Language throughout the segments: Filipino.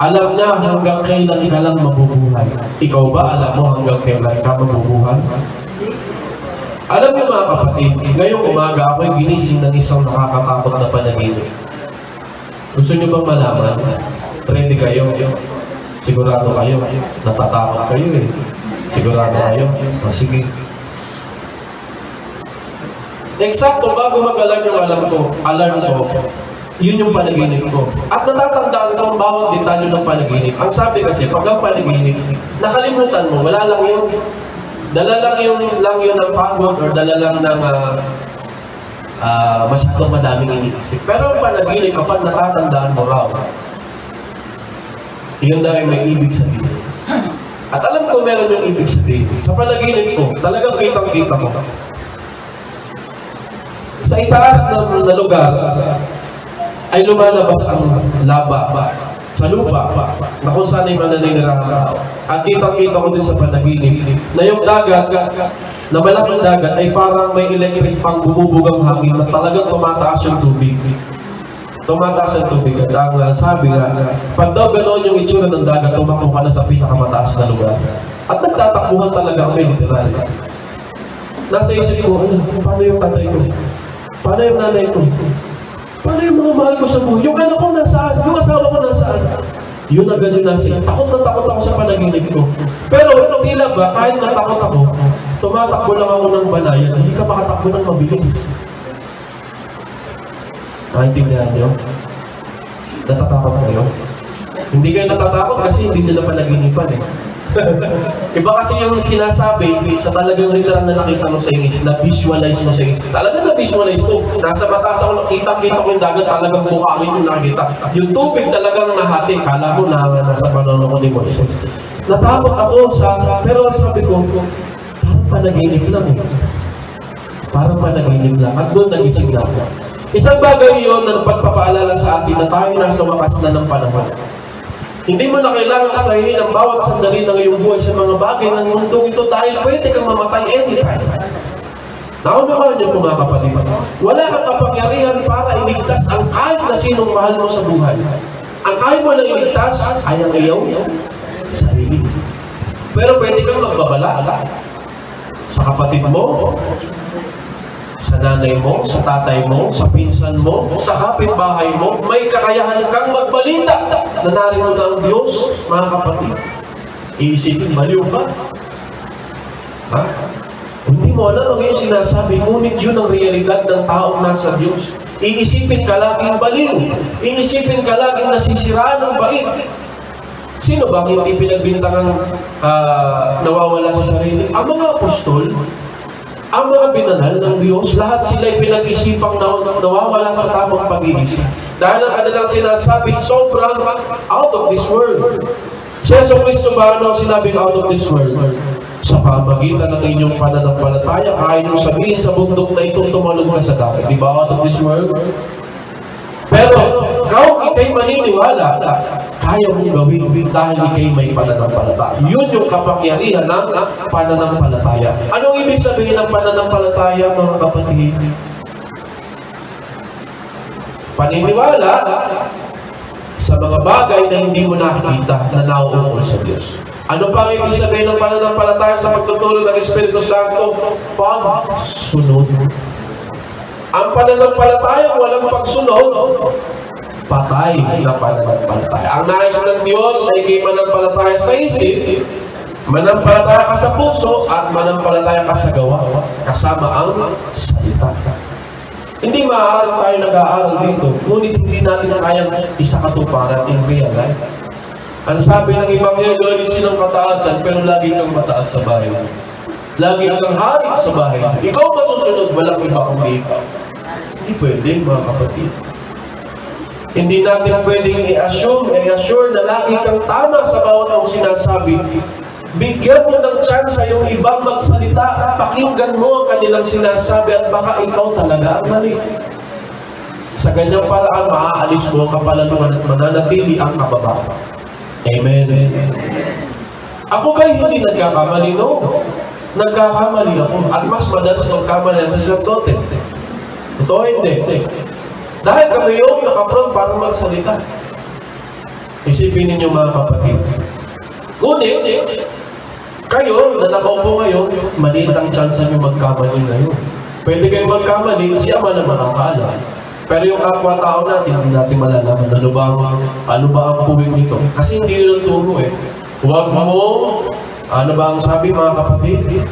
Alam niya hanggang kailan ka lang mabubuhay. Ikaw ba alam mo hanggang kailan ka mabubuhay? Alam niyo mga kapatid, ngayong umaga ako'y ginising ng isang nakakatakot na panaginip. Gusto niyo bang malaman? Ready kayo? Sigurado kayo? Natatakot kayo eh. Sigurado kayo? Sige. Eksakto, bago mag-alarm yung alarm ko, yun yung panaginip ko. At natatandaan ko ang bawat detalye ng panaginip. Ang sabi kasi, pag ang panaginip, nakalimutan mo, wala lang yun. Dala lang yun ng pagod or dala lang ng masyadong madaming iniisip. Pero ang panaginip, kapag natatandaan mo raw, yun dahil may ibig sabihin. At alam ko meron yung ibig sabihin. Sa panaginip ko, talagang kitang-kita ko. Sa itaas ng lugar, ay lumalabas ang laba sa lupa na kung saan ay mananirahan tao. At kitang-kita ko din sa panaginip na yung dagat, na malaking dagat, ay parang may electric pang bumubugang hangin na talagang tumataas yung tubig. Tumataas ang tubig. At ang sabi nga, pag daw ganoon yung itsura ng dagat, tumakbo ka na sa pinakamataas na lugar. At nagtatakbuhan talaga kami literal. Nasa isip ko, paano yung tatay ko? Paano yung nanay ko? Paano yung mga mahal ko sa buhay? Yung anak ko nasaan? Yung asawa ko nasaan? Yun agad yung nasa. Takot na takot ako sa panaginip ko. Pero tila ba, kahit natakot ako, tumatakbo lang ako ng banayan, hindi ka makatakbo ng mabilis. Naintindihan nyo? Natatakot kayo? Hindi kayo natatakot kasi hindi nila panaginipan eh. Iba kasi yung sinasabi sa talagang literal na nakita mo sa ingis, na-visualize mo sa ingis. Talagang na-visualize ko. Nasa mataas ako nakita ko yung dagat, talagang bukamin yung nakita. Yung tubig talagang nahati. Kala mo na nasa panono ko ni Moises. Natakot ako pero sabi ko, parang panaginip lang eh. Parang panaginip lang. At doon nagising lang. Isang bagay yun na pagpapaalala sa atin na tayo nasa wakas na ng panahon. Hindi mo na kailangan asahin ang bawat sandali ng iyong buhay sa mga bagay ng mundong ito dahil pwede kang mamatay anytime. Naunawaan niyo po mga kapatid. Wala kang kapangyarihan para iligtas ang kahit na sinong mahal mo sa buhay. Ang kaya mo na iligtas ay ang iyong sarili. Pero pwede kang magbabala sa kapatid mo, sa nanay mo, sa tatay mo, sa pinsan mo, sa kapitbahay mo. May kakayahan kang magbalita na narito na ang Diyos, mga kapatid. Iisipin, baliw ka? Ha? Hindi mo alam ang iyong sinasabi, ngunit yun ang realidad ng taong nasa Diyos. Iisipin ka laging baliw. Iisipin ka laging nasisiraan ng bait. Sino ba hindi pinagbintangang nawawala sa sarili? Ang mga apostol, ang mga binanal ng Diyos, lahat sila'y pinag-isipang nawawala sa tamang pag-iisip. Dahil ang kanilang sinasabi, sobrang out of this world. Si Yesu Cristo ba ano sinabing out of this world? Sa pamagitan ng inyong pananampalataya, kaya nyo sabihin sa bundok na itong tumalog ka sa dagat. Di ba out of this world? Pero, kung ikay maniniwala, kaya mong gawin dahil ikay may pananampalataya. Yun yung kapangyarihan ng pananampalataya. Anong ibig sabihin ng pananampalataya, mga kapatid? Paniniwala sa mga bagay na hindi mo nakikita na nauukol sa Diyos. Ano pa ang ibig sabihin ng pananampalataya sa pagtutulong ng Espiritu Santo? Pagsunod. Ang pananampalataya walang pagsunod, patay na pananampalataya. Ang nais ng Diyos ay ikay manampalataya sa isip, manampalataya ka sa puso, at manampalataya ka sa gawa, kasama ang salita. Hindi maaaring tayo nag-aaral dito, ngunit hindi natin kayang isakatuparan in real life. Ang sabi ng Ebanghelyo, alisin ang kataasan, pero lagi kang mataas sa bahay. Lagi kang hari sa bahay. Ikaw masusunod, walang iba kundi ikaw. Hindi pwede, mga kapatid. Hindi natin pwedeng i-assure na lagi kang tama sa bawat ang sinasabi. Bigyan mo ng chance sa iyong ibang magsalita, pakinggan mo ang kanilang sinasabi at baka ikaw talaga ang mali. Sa ganyang paraan, maaalis mo ang kapalaluan at mananatili ang kababaan. Amen. Ako ba'y hindi nagkakamali? No? Nagkakamali ako. At mas madalas magkamali ang saserdote. Totoo hindi. Dahil kami yung nakaprong para magsalita. Isipin ninyo mga kapatid. Ngunit, kayo, na nakaupo ngayon, maliit ang chance nyo magkamali ngayon. Pwede kayo magkamali, si Ama na makakaalam. Pero yung kapwa-tao natin, hindi natin malalaman ano ba ang puwing nito. Kasi hindi nyo turo eh. Huwag mo, ano ba ang sabi mga kapatid?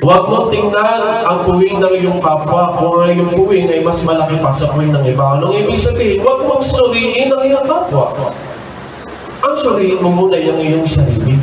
Huwag mong tingnan ang puwing ng iyong kapwa kung ang iyong puwing ay mas malaki pa sa puwing ng iba. Anong ibig sabihin? Huwag mong suriin ang iyong kapwa. Ang suriin mo muna yung iyong sarili.